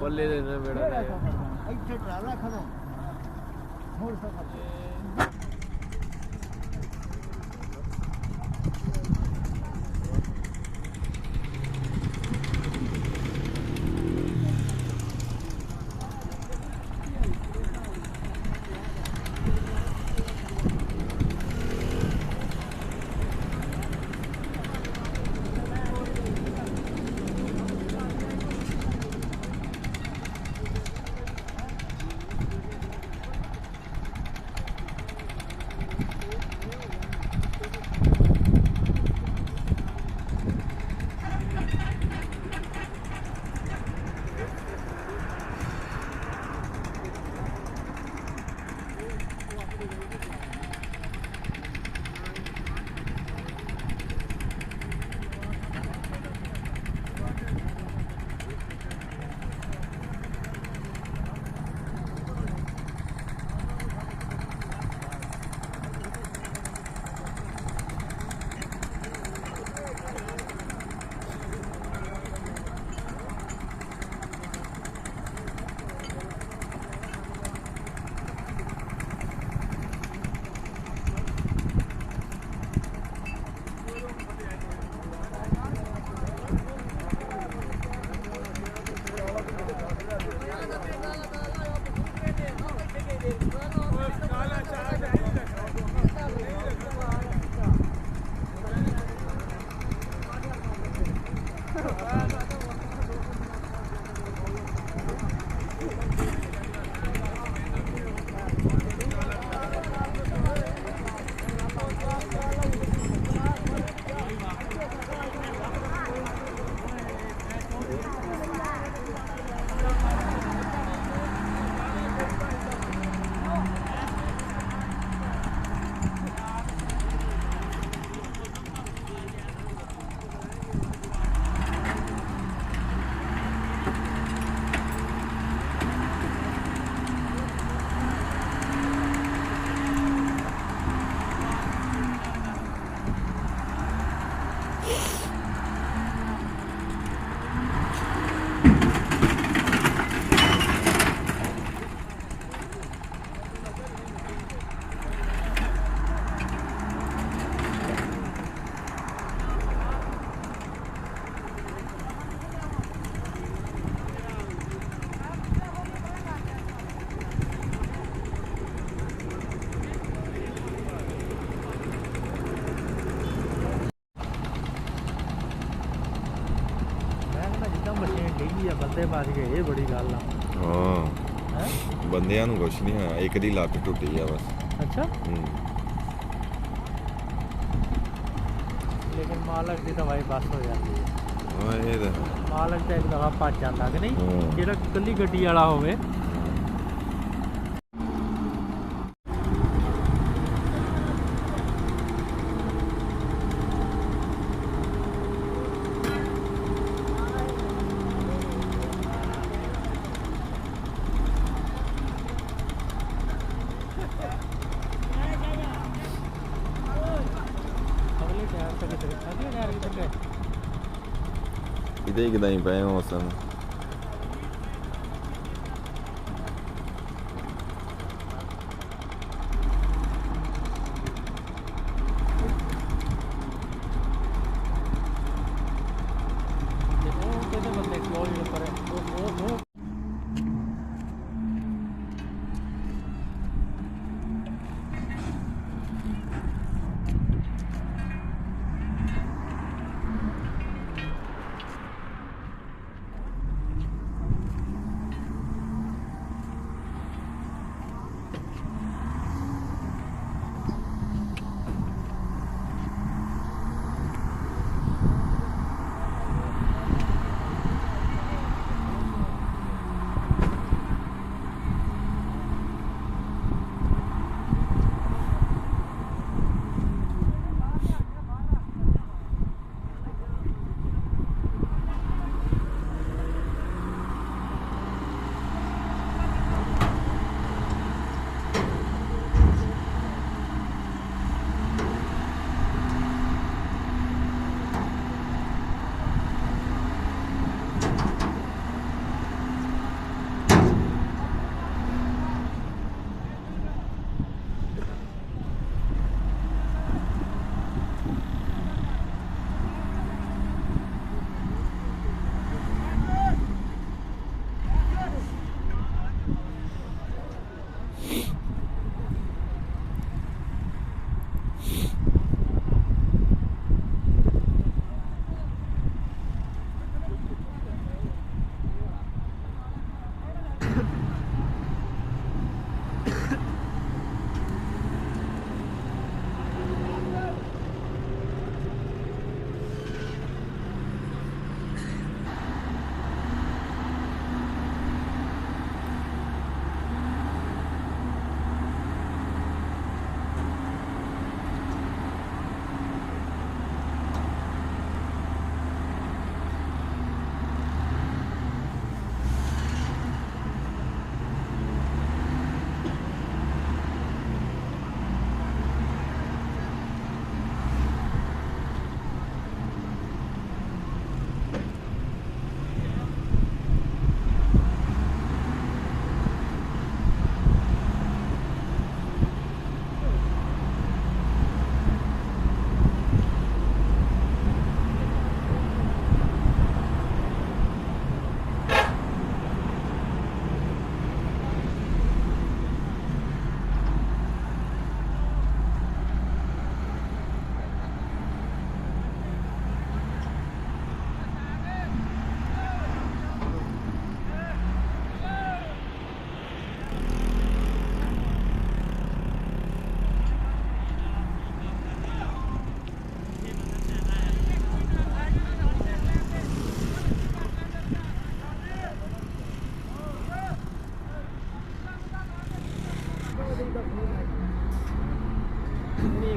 ਬੱਲੇ ਦੇ ਨੇ ਮੇਰਾ ਇੱਥੇ ਟਰਾਲਾ ਖੜੋ ਹੋਰ ਸਭ ਬੰਦੇ ਵੱਜ ਗਏ ਇਹ ਬੜੀ ਗੱਲ ਆ ਹਾਂ ਬੰਦਿਆਂ ਨੂੰ ਕੁਛ ਨਹੀਂ ਹੋਇਆ ਇੱਕ ਦੀ ਲੱਤ ਟੁੱਟੀ ਆ ਬਸ ਅੱਛਾ ਲੇਕਿਨ ਮਾਲਕ ਦੀ ਦਵਾਈ ਬਸ ਹੋ ਜਾਂਦੀ ਹੈ ਹਾਂ ਇਹ ਤਾਂ ਮਾਲਕ ਤਾਂ ਇੱਕ ਦਫਾ ਭੱਜ ਜਾਂਦਾ ਕਿ ਨਹੀਂ ਜਿਹੜਾ ਇਕੱਲੀ ਗੱਡੀ ਵਾਲਾ ਹੋਵੇ ਇਹਦੇ ਕਿਦਾਂ ਹੀ ਪਏ ਹੋ ਉਸਨ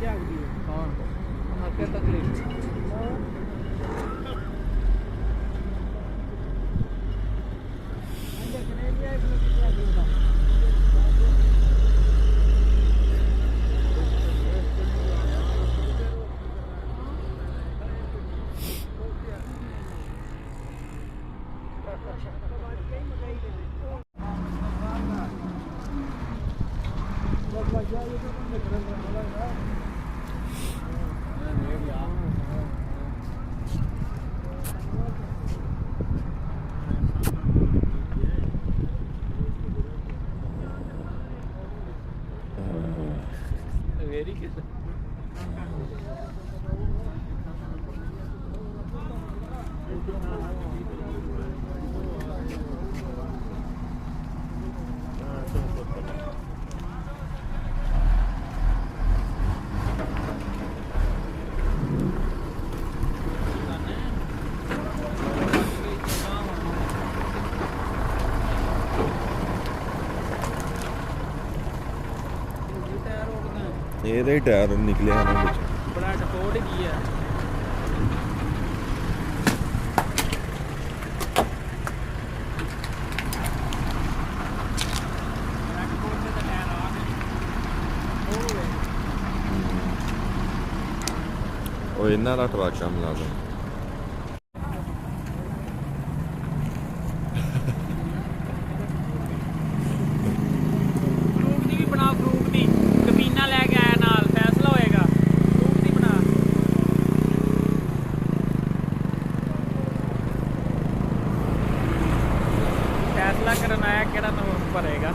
ਜਾਗਦੀ ਹੈ ਹਾਂ ਨਾ ਕਿ ਤਕਲੀਫ वेरी किस ਇਹਦੇ ਟਾਇਰ ਨਿਕਲੇ ਹਨ ਵਿੱਚ ਬੜਾ ਟੋਟ ਕੀ ਹੈ ਉਹ ਇਹਨਾਂ ਦਾ ਟਰੱਕ ਆ ਮਿਲਾ करनाया केड़ा नंबर भरेगा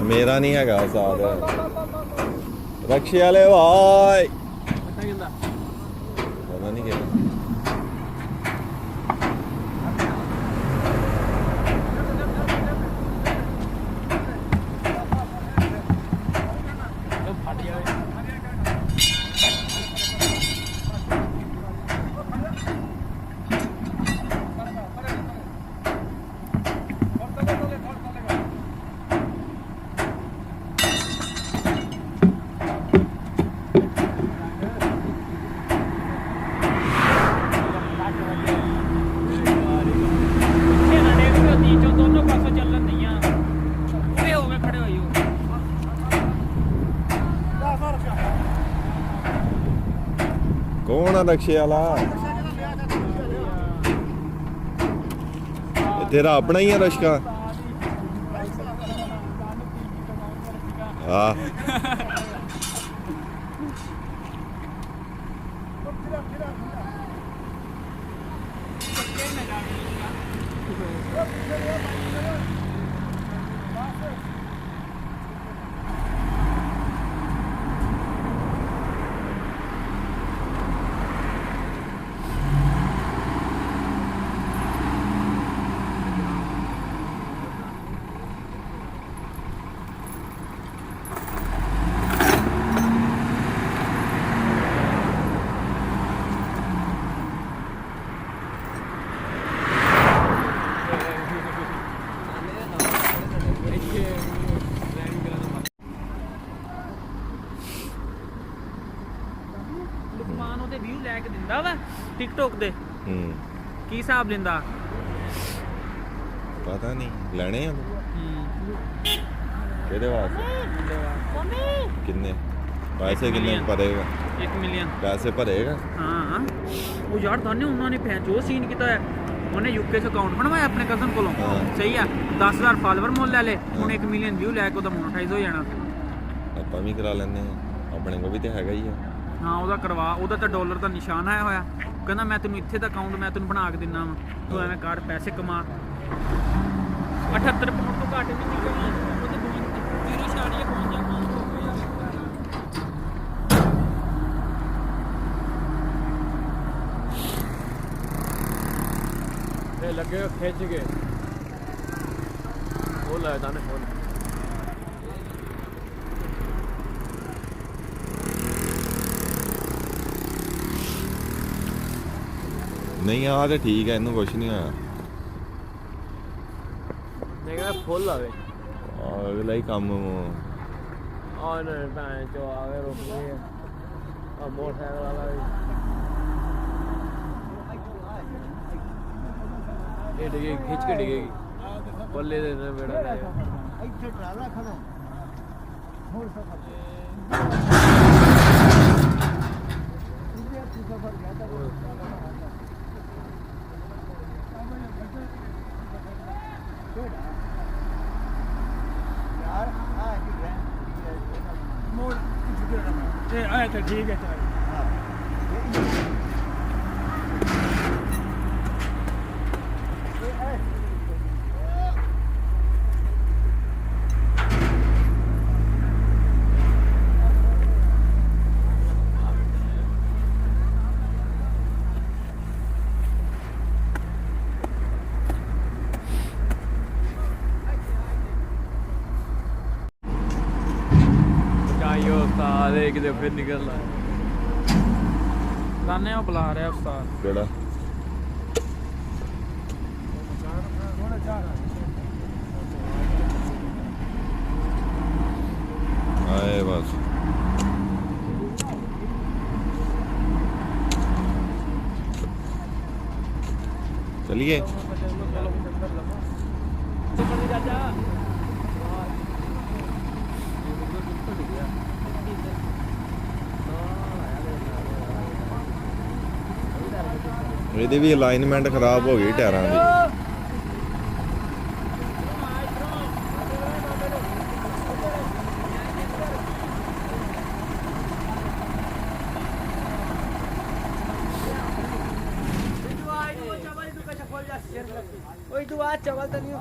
मेरा नहीं है साथ रक्षे वाले भाई पता नहीं क्या कौन है रक्षे वाला तेरा अपना ही है रश्का हाँ ਲੁਕਮਾਨ ਉਹਦੇ ਵਿਊ ਲੈ ਕੇ ਦਿੰਦਾ ਵਾ ਟਿਕਟੋਕ ਦੇ ਕੀ ਹਿਸਾਬ ਲੈਂਦਾ ਪਤਾ ਨਹੀਂ ਲੈਣੇ ਆ ਕਿਹਦੇ ਵਾਸਤੇ ਕਿੰਨੇ ਪੈਸੇ ਕਿੰਨੇ ਭਰੇਗਾ 1 ਮਿਲੀਅਨ ਪੈਸੇ ਭਰੇਗਾ ਹਾਂ ਉਹ ਯਾਰ ਦਾਨੇ ਉਹਨਾਂ ਨੇ ਜੋ ਸੀਨ ਕੀਤਾ ਹੈ ਉਹਨੇ ਯੂਕੇ 'ਚ ਅਕਾਊਂਟ ਬਣਵਾਇਆ ਆਪਣੇ ਕਜ਼ਨ ਕੋਲੋਂ ਸਹੀ ਆ 10,000 ਫਾਲੋਅਰ ਮੁੱਲ ਲੈ ਲੇ ਹੁਣ 1 ਮਿਲੀਅਨ ਵਿਊ ਲੈ ਕੇ ਉਹਦਾ ਮੋਨੇਟਾਈਜ਼ ਹੋ ਜਾਣਾ ਆਪਾਂ ਵੀ ਕਰਾ ਲੈਂਦੇ ਆ ਆਪਣੇ ਕੋਲ ਵੀ ਤੇ ਹੈਗਾ ਹੀ ਆ ਹਾਂ ਉਹਦਾ ਕਰਵਾ ਉਹਦਾ ਤਾਂ ਡਾਲਰ ਦਾ ਨਿਸ਼ਾਨ ਆਇਆ ਹੋਇਆ ਕਹਿੰਦਾ ਮੈਂ ਤੈਨੂੰ ਇੱਥੇ ਦਾ ਅਕਾਊਂਟ ਮੈਂ ਤੈਨੂੰ ਬਣਾ ਕੇ ਦਿੰਦਾ ਵਾ ਤੂੰ ਐਵੇਂ ਕਰ ਪੈਸੇ ਕਮਾ 78 ਪਾਉਂਡ ਤੋਂ ਘੱਟ ਵੀ ਨਿਕਲਣਾ ਉਹ ਤੇ 0.5 ਪਹੁੰਚ ਜਾ ਇਹ ਲੱਗੇ ਖਿੱਚ ਕੇ ਉਹ ਲੱਗਦਾ ਨੇ ਫੋਨ ਨਹੀਂ ਆ ਤੇ ਠੀਕ ਹੈ, ਇਹਨੂੰ ਕੁਛ ਨਹੀਂ ਹੋਇਆ। ਦੇਖਦਾ ਫੁੱਲ ਆਵੇ ਅਗਲਾ ਹੀ ਕੰਮ ਆ ਨਾ ਭੈਣ ਚੋ ਆਵੇ ਰੁਕ ਗਏ ਆ ਮੋਟਰਸਾਈਕਲ ਵਾਲਾ ਵੀ ਇਹ ਡਿੱਗੇ ਖਿੱਚ ਕੇ ਡਿੱਗੇਗੀ ਪੱਲੇ ਦੇ ਨਾ ਬੇੜਾ ਲੈ ਇੱਥੇ ਟਰਾਲਾ ਖੜਾ ਹੋਰ ਸਫਰ ਗਿਆ ਤਾਂ यार हाँ ठीक है मोड़ ये आया तो ठीक है ਚਾਹੀਓ ਉਸਤਾਦ ਇਹ ਕਿਤੇ ਫਿਰ ਨਿਕਲਦਾ ਲਾਨੇ ਉਹ ਬੁਲਾ ਰਿਹਾ ਉਸਤਾਦ ਕਿਹੜਾ ਆਏ ਬਸ ਚਲਿਏ ਇਹਦੀ ਵੀ ਅਲਾਈਨਮੈਂਟ ਖਰਾਬ ਹੋ ਗਈ ਟਾਇਰਾਂ ਦੀ ओए तू आज चावल तो नहीं